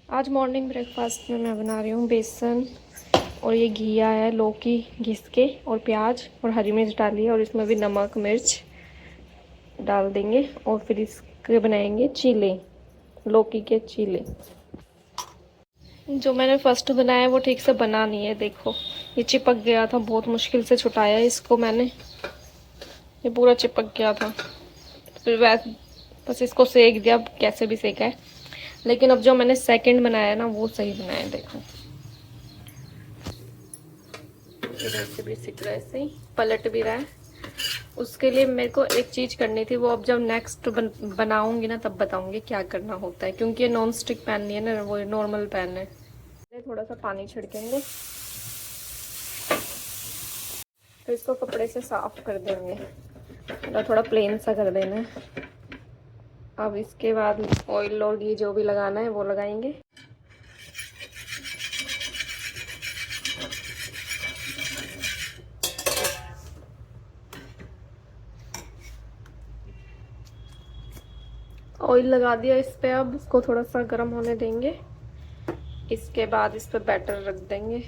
आज morning breakfast में मैं बना रही हूँ बेसन और ये घी आया है, लौकी घिस के और प्याज और हरी मिर्च डाली है और इसमें भी नमक मिर्च डाल देंगे और फिर इसके बनाएंगे चीले, लौकी के चीले। जो मैंने फर्स्ट बनाया वो ठीक से बना नहीं है, देखो ये चिपक गया था, बहुत मुश्किल से छुटाया इसको मैंने, ये पूरा चिपक गया था। फिर वैसे बस इसको सेक दिया, कैसे भी सेका है। लेकिन अब जो मैंने सेकंड बनाया ना वो सही बनाया है, देखो इधर से भी सिक रहा है, सही पलट भी रहा है। उसके लिए मेरे को एक चीज़ करनी थी, वो अब जब नेक्स्ट बनाऊंगी ना तब बताऊंगी क्या करना होता है, क्योंकि ये नॉन स्टिक पैन नहीं है ना, वो नॉर्मल पैन है। थोड़ा सा पानी छिड़केंगे तो इसको कपड़े से साफ कर देंगे, थोड़ा प्लेन सा कर देना है। अब इसके बाद ऑयल और घी जो भी लगाना है वो लगाएंगे। ऑयल लगा दिया इस पे, अब इसको थोड़ा सा गर्म होने देंगे। इसके बाद इस पे बैटर रख देंगे।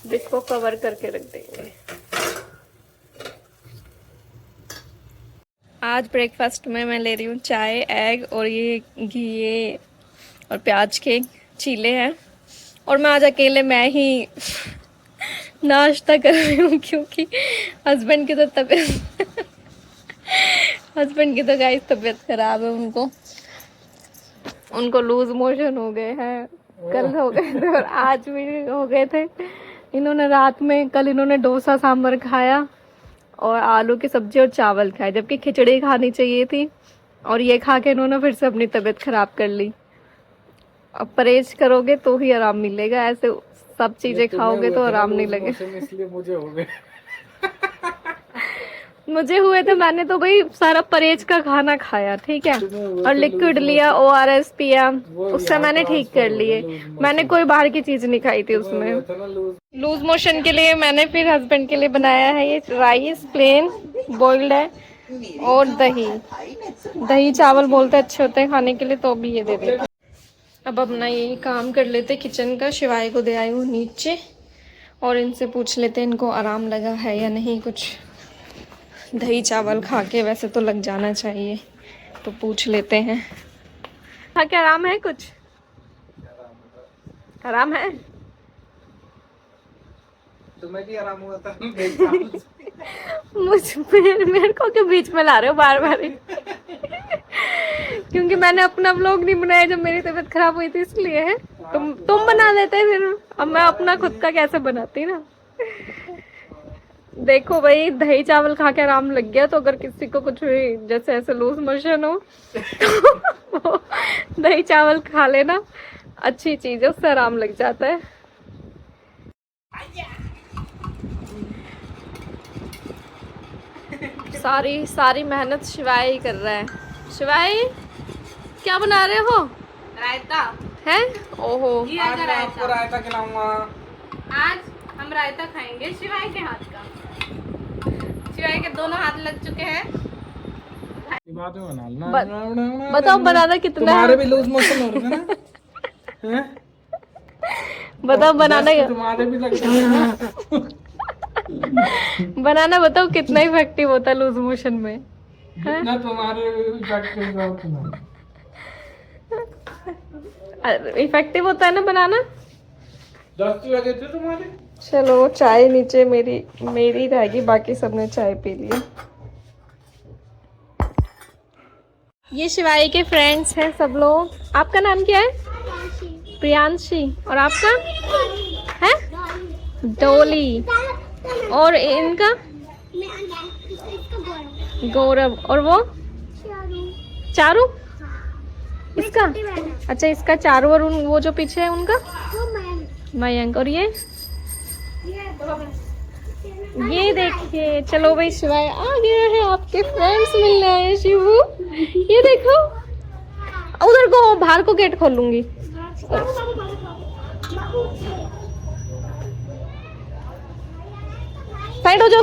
इसको कवर करके रख देंगे। आज ब्रेकफास्ट में मैं ले रही हूँ चाय, एग और ये घी और प्याज के चीले हैं। और मैं आज अकेले मैं ही नाश्ता कर रही हूँ, क्योंकि हस्बैंड की तो गाइस तबीयत खराब है। उनको लूज मोशन हो गए हैं, कल हो गए थे और आज भी हो गए थे। इन्होंने रात में, कल इन्होंने डोसा सांभर खाया और आलू की सब्जी और चावल खाए, जबकि खिचड़ी खानी चाहिए थी, और ये खा के इन्होंने फिर से अपनी तबीयत खराब कर ली। अब परहेज करोगे तो ही आराम मिलेगा, ऐसे सब चीजें खाओगे तो आराम नहीं लगेगा। इसलिए मुझे हो गए मुझे हुए थे, मैंने तो भाई सारा परहेज का खाना खाया, ठीक है, और लिक्विड लिया, ORS पिया, उससे मैंने ठीक कर लिए। मैंने कोई बाहर की चीज नहीं खाई थी उसमें। लूज मोशन के लिए मैंने फिर हस्बैंड के लिए बनाया है ये राइस प्लेन बॉइल्ड है, और दही चावल बोलते अच्छे होते हैं खाने के लिए, तो अभी ये दे देते। अब अपना ये काम कर लेते किचन का। शिवाय को दे आई हूँ नीचे और इनसे पूछ लेते इनको आराम लगा है या नहीं। कुछ दही चावल खा के वैसे तो लग जाना चाहिए, तो पूछ लेते हैं। हाँ, क्या आराम है? कुछ आराम है? तुम्हें भी आराम हुआ था मेरे को क्यों बीच में ला रहे हो बार बार? क्योंकि मैंने अपना व्लॉग नहीं बनाया जब मेरी तबीयत खराब हुई थी, इसलिए है। तुम बना देते फिर, अब मैं अपना खुद का कैसे बनाती ना। देखो भाई, दही चावल खा के आराम लग गया, तो अगर किसी को कुछ भी जैसे ऐसे लूज मोशन हो तो दही चावल खा लेना, अच्छी चीज है, उससे आराम लग जाता है। सारी मेहनत शिवाय ही कर रहा है। शिवाय, क्या बना रहे हो? रायता है? ओहो, आज मैं आपको रायता खिलाऊंगा। आज हम रायता खाएंगे शिवाय के हाथ का। शिवाय के दोनों हाथ लग चुके हैं। बाद में बना लेना। बताओ बनाना कितना है? तुम्हारे भी लूज मोशन हो रहे थे ना? हैं? बताओ बनाना तुम्हारे भी लग रहे बनाना बताओ कितना इफेक्टिव होता है लूज मोशन में? जितना तुम्हारे इफेक्टिव होता है ना बनाना? 10 लगे थे तुम्हारे। चलो, चाय नीचे मेरी रहेगी, बाकी सबने चाय पी ली। ये शिवाई के फ्रेंड्स हैं सब लोग। आपका नाम क्या है? प्रियांशी। और आपका है? डोली। और इनका गौरव। और वो चारू। इसका अच्छा, इसका चारों और वो जो पीछे है उनका मयंक। और ये देखिए, चलो भाई शिवाय आ गया है, आपके फ्रेंड्स मिल रहे हैं शिवू। ये देखो, उधर को बाहर को गेट खोल लूंगी। साइड हो जाओ,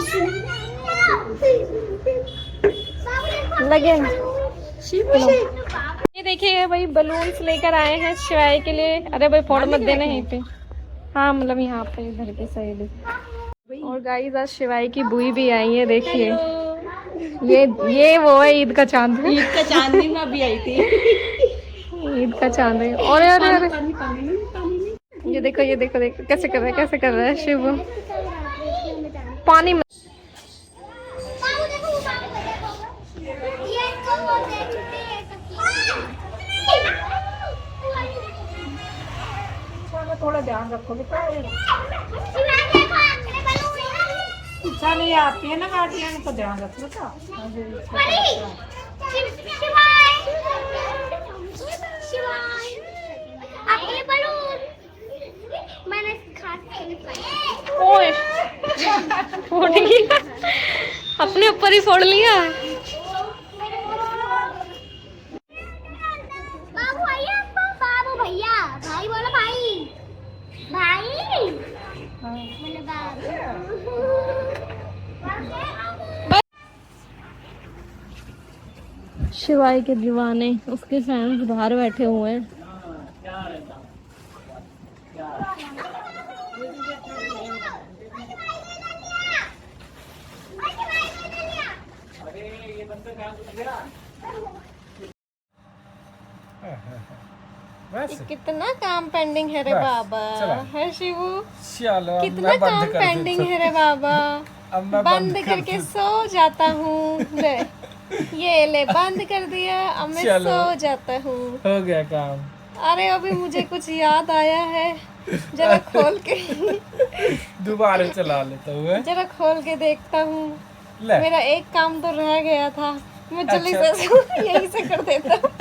लगे। ये देखिए भाई, बलून्स लेकर आए हैं शिवाय के लिए। अरे भाई फोड़ मत देना यहीं पे, हाँ मतलब यहाँ पे इधर के साइड। और गाइस आज शिवाय की बुई भी आई है, देखिए। ये वो है ईद का चांद। ईद का चांदनी में भी आई थी। ईद का चांद है। और यार ये देखो, ये देखो देखो कैसे कर रहा है शिव। पानी में थोड़ा ध्यान रखो बेटा, इच्छा नहीं आती है ना गाड़ियाँ को, ध्यान रखो बेटा। फोड़ लिया अपने ऊपर ही, फोड़ लिया। बाबू भैया, भाई बोलो भाई, भाई शिवाय के दीवाने, उसके फैंस बाहर बैठे हुए हैं। कितना काम पेंडिंग है रे बाबा, है शिवू। चलो कितना काम पेंडिंग है रे बाबा। बंद करके सो जाता हूँ। ले ये ले, बंद कर दिया, अब मैं सो जाता हूँ। हो गया काम। अरे अभी मुझे कुछ याद आया है, जरा खोल के दोबारा चला लेता हूँ। जरा खोल के देखता हूँ। मेरा एक काम तो रह गया था, मैं जल्दी अच्छा। से यही से कर देता हूँ।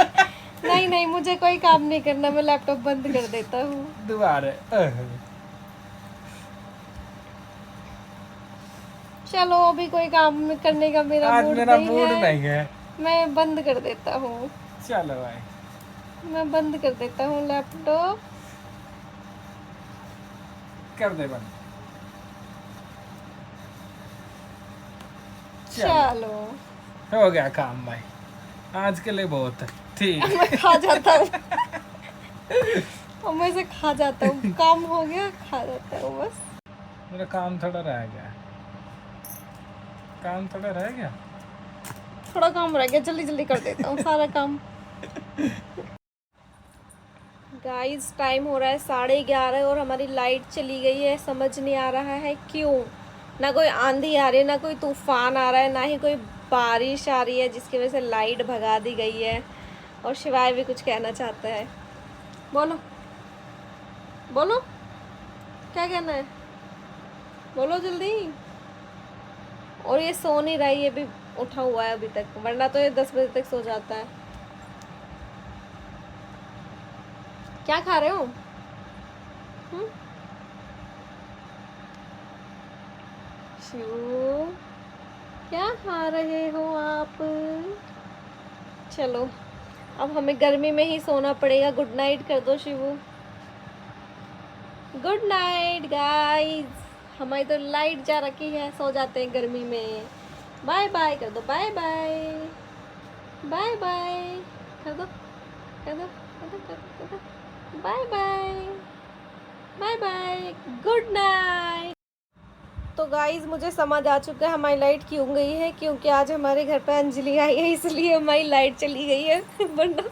नहीं नहीं, मुझे कोई काम नहीं करना, मैं लैपटॉप बंद कर देता हूँ दोबारा। चलो अभी कोई काम करने का मेरा आज मूड मेरा नहीं मूड है, नहीं है। मैं बंद कर देता हूँ। चलो भाई, मैं बंद कर देता हूँ लैपटॉप। कर दे बंद। चलो हो गया काम भाई, आज के लिए बहुत है। ठीक मैं खा जाता हूँ। और मैं इसे खा जाता हूँ, काम हो गया, खा जाता हूँ बस। मेरा काम थोड़ा रह गया, काम थोड़ा रह गया। थोड़ा काम रह गया, जल्दी जल्दी कर देता हूँ सारा काम। गाइस टाइम हो रहा है 11:30 और हमारी लाइट चली गई है। समझ नहीं आ रहा है क्यों। ना कोई आंधी आ रही है, ना कोई तूफान आ रहा है, ना ही कोई बारिश आ रही है जिसकी वजह से लाइट भगा दी गई है। और शिवाय भी कुछ कहना चाहता है। बोलो बोलो, क्या कहना है, बोलो जल्दी। और ये सो नहीं रहा है, ये भी उठा हुआ है अभी तक, वरना तो ये 10 बजे तक सो जाता है। क्या खा रहे हो? शिवू, क्या खा रहे हो आप? चलो अब हमें गर्मी में ही सोना पड़ेगा। गुड नाइट कर दो शिवू। Good night guys. हमारी तो लाइट जा रखी है, सो जाते हैं गर्मी में। बाय बाय कर दो, बाय बाय, बाय बाय कर दो, कर दो, कर दो, कर दो, कर दो। Bye bye, bye bye, good night. तो गाइज मुझे समझ आ चुका है हमारी लाइट क्यों गई है, क्योंकि आज हमारे घर पे अंजलि आई है, इसलिए हमारी लाइट चली गई है। वरना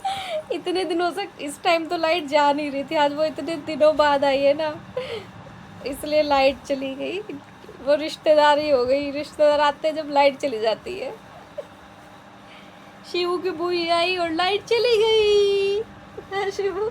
इतने दिनों से इस टाइम तो लाइट जा नहीं रही थी, आज वो इतने दिनों बाद आई है ना, इसलिए लाइट चली गई। वो रिश्तेदारी हो गई, रिश्तेदार आते जब लाइट चली जाती है। शिवू की बुई आई और लाइट चली गई। शिवू